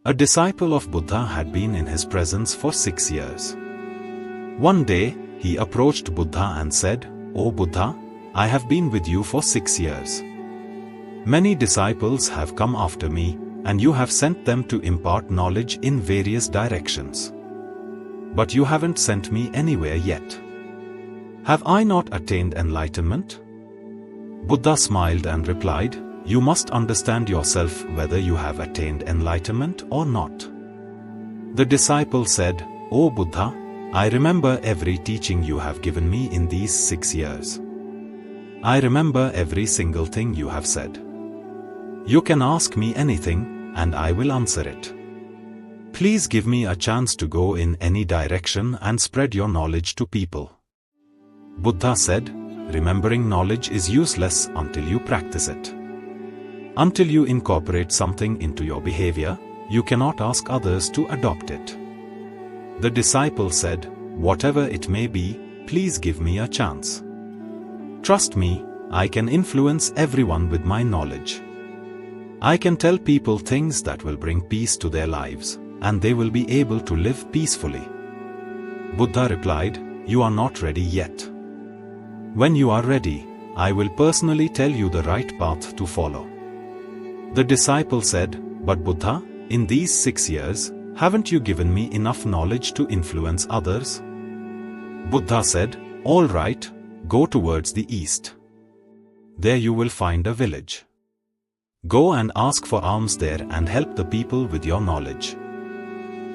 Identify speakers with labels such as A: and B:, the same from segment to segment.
A: A disciple of Buddha had been in his presence for 6 years. One day, he approached Buddha and said, "O Buddha, I have been with you for 6 years. Many disciples have come after me, and you have sent them to impart knowledge in various directions. But you haven't sent me anywhere yet. Have I not attained enlightenment?" Buddha smiled and replied, "You must understand yourself whether you have attained enlightenment or not." The disciple said, "O Buddha, I remember every teaching you have given me in these 6 years. I remember every single thing you have said. You can ask me anything, and I will answer it. Please give me a chance to go in any direction and spread your knowledge to people." Buddha said, "Remembering knowledge is useless until you practice it. Until you incorporate something into your behavior, you cannot ask others to adopt it." The disciple said, "Whatever it may be, please give me a chance. Trust me, I can influence everyone with my knowledge. I can tell people things that will bring peace to their lives, and they will be able to live peacefully." Buddha replied, "You are not ready yet. When you are ready, I will personally tell you the right path to follow." The disciple said, "But Buddha, in these 6 years, haven't you given me enough knowledge to influence others?" Buddha said, "All right, go towards the east. There you will find a village. Go and ask for alms there and help the people with your knowledge.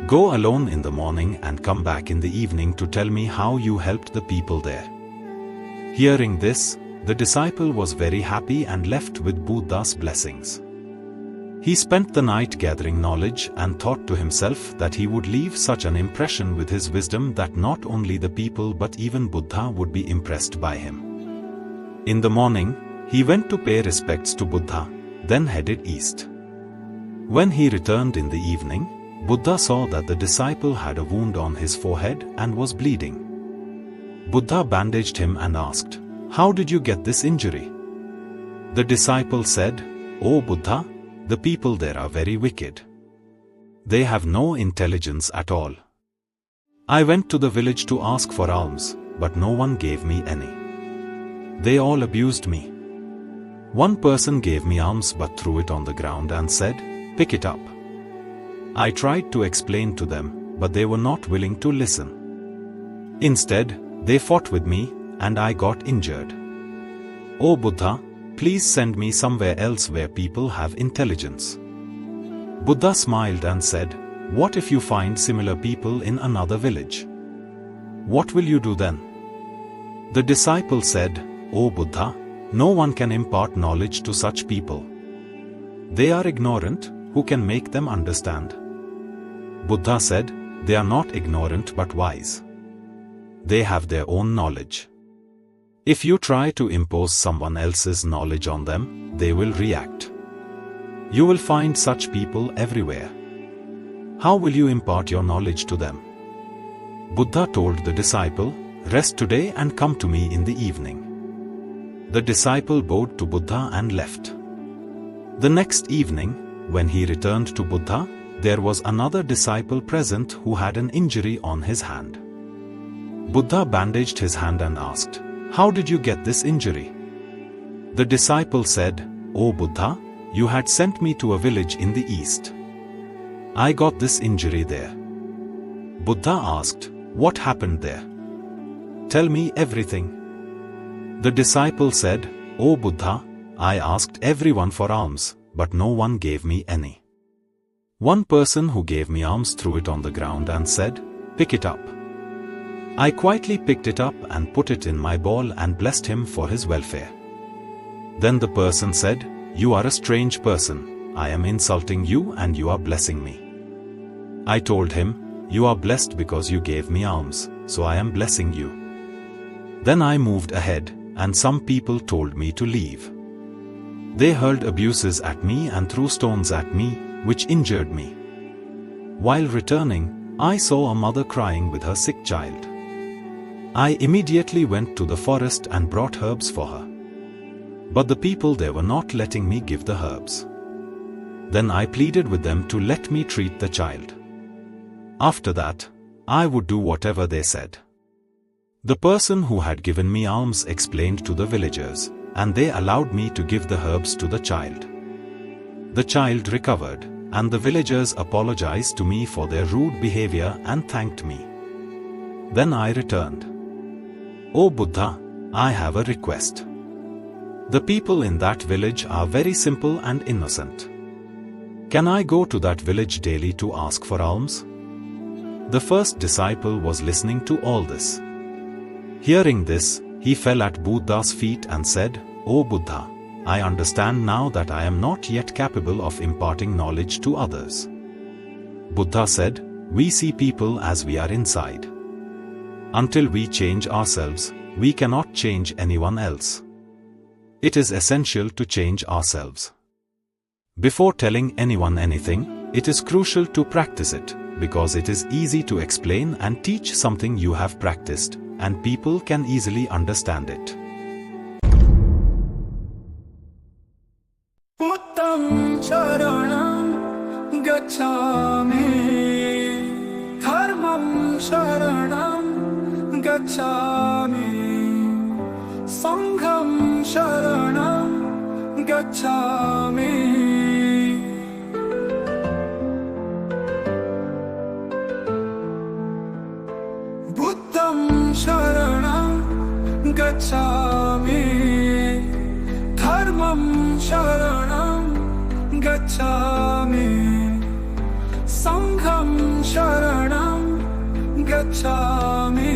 A: Go alone in the morning and come back in the evening to tell me how you helped the people there." Hearing this, the disciple was very happy and left with Buddha's blessings. He spent the night gathering knowledge and thought to himself that he would leave such an impression with his wisdom that not only the people but even Buddha would be impressed by him. In the morning, he went to pay respects to Buddha, then headed east. When he returned in the evening, Buddha saw that the disciple had a wound on his forehead and was bleeding. Buddha bandaged him and asked, "How did you get this injury?" The disciple said, "O Buddha, the people there are very wicked. They have no intelligence at all. I went to the village to ask for alms, but no one gave me any. They all abused me. One person gave me alms but threw it on the ground and said, 'Pick it up.' I tried to explain to them, but they were not willing to listen. Instead, they fought with me, and I got injured. O Buddha, please send me somewhere else where people have intelligence." Buddha smiled and said, "What if you find similar people in another village? What will you do then?" The disciple said, "O Buddha, no one can impart knowledge to such people. They are ignorant, who can make them understand?" Buddha said, "They are not ignorant but wise. They have their own knowledge. If you try to impose someone else's knowledge on them, they will react. You will find such people everywhere. How will you impart your knowledge to them?" Buddha told the disciple, "Rest today and come to me in the evening." The disciple bowed to Buddha and left. The next evening, when he returned to Buddha, there was another disciple present who had an injury on his hand. Buddha bandaged his hand and asked, "How did you get this injury?" The disciple said, "O Buddha, you had sent me to a village in the east. I got this injury there." Buddha asked, "What happened there? Tell me everything." The disciple said, "O Buddha, I asked everyone for alms, but no one gave me any. One person who gave me alms threw it on the ground and said, 'Pick it up.' I quietly picked it up and put it in my ball and blessed him for his welfare. Then the person said, 'You are a strange person, I am insulting you and you are blessing me.' I told him, 'You are blessed because you gave me alms, so I am blessing you.' Then I moved ahead, and some people told me to leave. They hurled abuses at me and threw stones at me, which injured me. While returning, I saw a mother crying with her sick child. I immediately went to the forest and brought herbs for her. But the people there were not letting me give the herbs. Then I pleaded with them to let me treat the child. After that, I would do whatever they said. The person who had given me alms explained to the villagers, and they allowed me to give the herbs to the child. The child recovered, and the villagers apologized to me for their rude behavior and thanked me. Then I returned. "O Buddha, I have a request. The people in that village are very simple and innocent. Can I go to that village daily to ask for alms?" The first disciple was listening to all this. Hearing this, he fell at Buddha's feet and said, "O Buddha, I understand now that I am not yet capable of imparting knowledge to others." Buddha said, "We see people as we are inside. Until we change ourselves, we cannot change anyone else. It is essential to change ourselves. Before telling anyone anything, it is crucial to practice it, because it is easy to explain and teach something you have practiced, and people can easily understand it."
B: Uttam sharanam gacchami, dharmam sharanam gacchami, sangham sharanam gacchami. Buddham sharanam gacchami, dharmam sharanam gacchami, sangham sharanam gacchami.